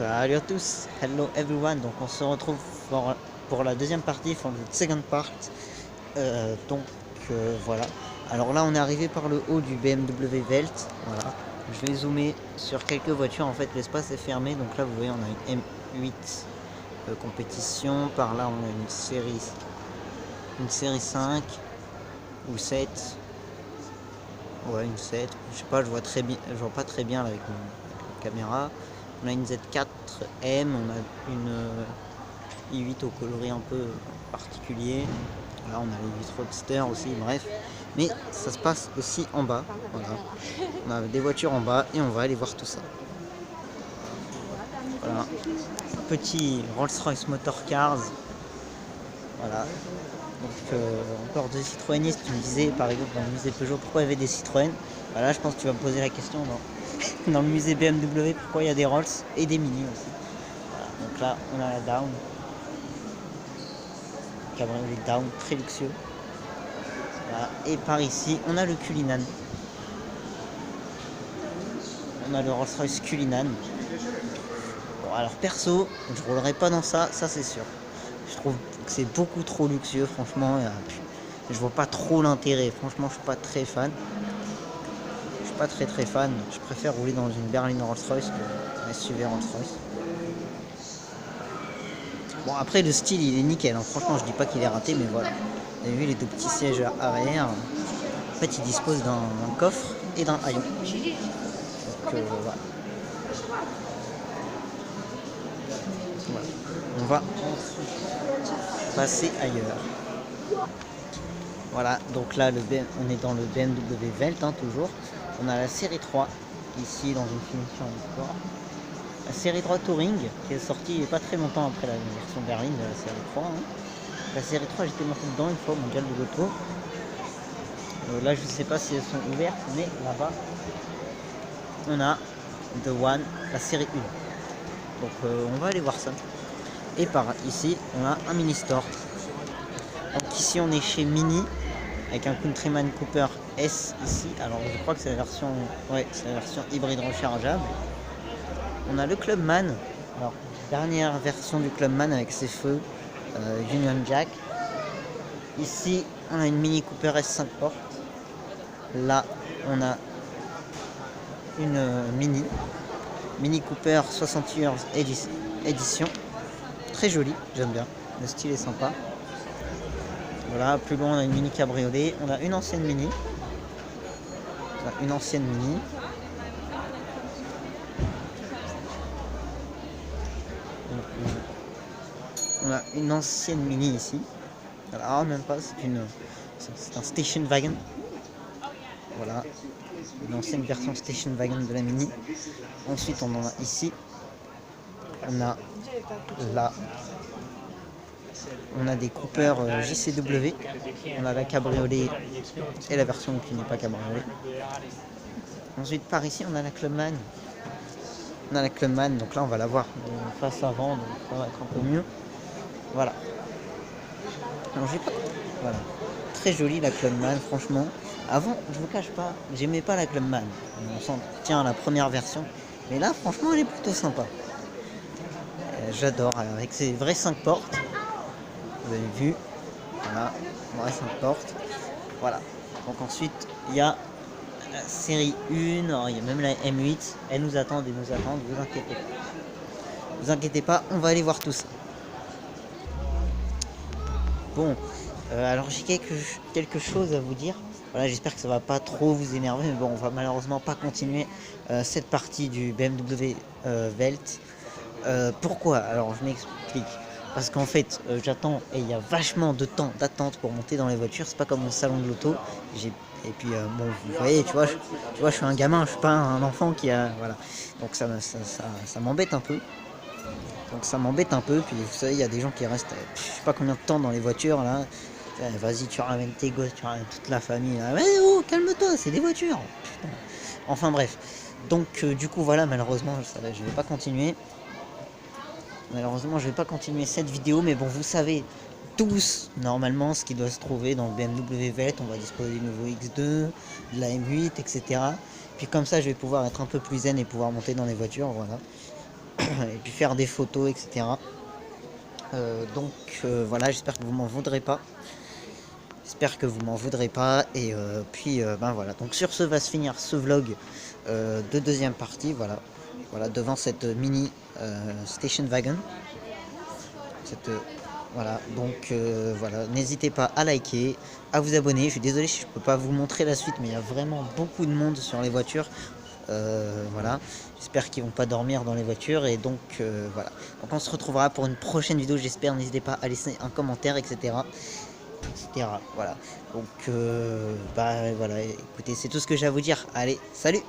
Salut à tous, hello everyone. Donc on se retrouve pour la deuxième partie, for the second part. Voilà. Alors là on est arrivé par le haut du BMW Welt. Voilà. Je vais zoomer sur quelques voitures. En fait l'espace est fermé. Donc là vous voyez on a une M8 compétition. Par là on a une série 5 ou 7. Ouais, une 7. Je sais pas, je vois pas très bien là, avec la caméra. On a une Z4M, on a une i8 au coloris un peu particulier. Là on a les 8 Roadster aussi, bref. Mais ça se passe aussi en bas. Voilà. On a des voitures en bas et on va aller voir tout ça. Voilà. Petit Rolls-Royce Motor Cars. Voilà. Donc encore deux Citroënistes, tu me disais par exemple dans le musée Peugeot pourquoi il y avait des Citroën. Voilà, je pense que tu vas me poser la question dans le musée BMW pourquoi il y a des Rolls et des Mini aussi. Voilà, donc là on a la Down. Cabriolet Down très luxueux. Voilà. Et par ici on a le Cullinan. On a le Rolls-Royce Cullinan. Bon alors perso, je roulerai pas dans ça c'est sûr. Je trouve que c'est beaucoup trop luxueux franchement. Je vois pas trop l'intérêt. Franchement je suis pas très fan. Je suis pas très fan. Je préfère rouler dans une berline Rolls-Royce que un SUV Rolls-Royce. Bon après le style il est nickel. Hein. Franchement je dis pas qu'il est raté mais voilà. Vous avez vu les deux petits sièges arrière. En fait il dispose d'un coffre et d'un haillon. Donc voilà. On va passer ailleurs. Voilà, donc là on est dans le BMW Welt hein, toujours. On a la série 3 ici dans une finition encore. La série 3 Touring qui est sortie il n'y a pas très longtemps après la version berline de la série 3. Hein. La série 3 j'étais monté dedans une fois au mondial de l'auto. Là je ne sais pas si elles sont ouvertes mais là-bas on a The One, la série 1. Donc on va aller voir ça. Et par ici on a un mini store. Donc ici on est chez Mini avec un Countryman Cooper S ici. Alors je crois que c'est la version, c'est la version hybride rechargeable. On a le Clubman. Alors dernière version du Clubman avec ses feux Union Jack. Ici on a une Mini Cooper S 5 portes. Là on a une Mini Cooper 60 years édition. Très jolie, j'aime bien. Le style est sympa. Voilà, plus loin on a une Mini cabriolet, on a une ancienne Mini. On a une ancienne Mini ici. Alors même pas, c'est un station wagon. Voilà, une ancienne version station wagon de la Mini. Ensuite on en a ici. On a là. On a des Cooper JCW, on a la cabriolet et la version qui n'est pas cabriolet. Ensuite par ici on a la Clubman. Donc là on va la voir face avant, donc ça va être un peu mieux. Voilà. Alors voilà. Très jolie la Clubman, franchement. Avant, je vous cache pas, j'aimais pas la Clubman. On s'en tient à la première version. Mais là franchement elle est plutôt sympa. J'adore, avec ses vraies 5 portes. Vous avez vu, voilà, bref, 5 portes. Voilà. Donc ensuite, il y a la série 1, alors, il y a même la M8. Elles nous attendent, vous inquiétez pas, on va aller voir tout ça. Bon, alors j'ai quelque chose à vous dire. Voilà, j'espère que ça va pas trop vous énerver, mais bon, on va malheureusement pas continuer cette partie du BMW Welt. Pourquoi? Alors je m'explique. Parce qu'en fait, j'attends et il y a vachement de temps d'attente pour monter dans les voitures. C'est pas comme au salon de l'auto. Et puis bon, vous voyez, tu vois, je suis un gamin, je suis pas un enfant qui a, voilà. Donc ça m'embête un peu. Puis vous savez, il y a des gens qui restent, je sais pas combien de temps dans les voitures là. Vas-y, tu ramènes tes gosses, tu ramènes toute la famille. Là. Mais oh, calme-toi, c'est des voitures. Putain. Enfin bref. Donc du coup voilà, malheureusement, je vais pas continuer. Malheureusement je vais pas continuer cette vidéo, mais bon vous savez tous normalement ce qui doit se trouver dans le BMW Welt. On va disposer du nouveau X2, de la M8, etc. Puis comme ça je vais pouvoir être un peu plus zen et pouvoir monter dans les voitures, voilà. et puis faire des photos, etc. Donc voilà, j'espère que vous m'en voudrez pas. J'espère que vous m'en voudrez pas. Et puis ben voilà. Donc sur ce va se finir ce vlog de deuxième partie. Voilà, voilà devant cette mini station wagon. Voilà, donc voilà, n'hésitez pas à liker, à vous abonner. Je suis désolé, je peux pas vous montrer la suite, mais il y a vraiment beaucoup de monde sur les voitures. Voilà, j'espère qu'ils vont pas dormir dans les voitures. Et donc voilà, donc on se retrouvera pour une prochaine vidéo, j'espère. N'hésitez pas à laisser un commentaire, etc. Voilà, donc bah voilà, écoutez, c'est tout ce que j'ai à vous dire. Allez, salut!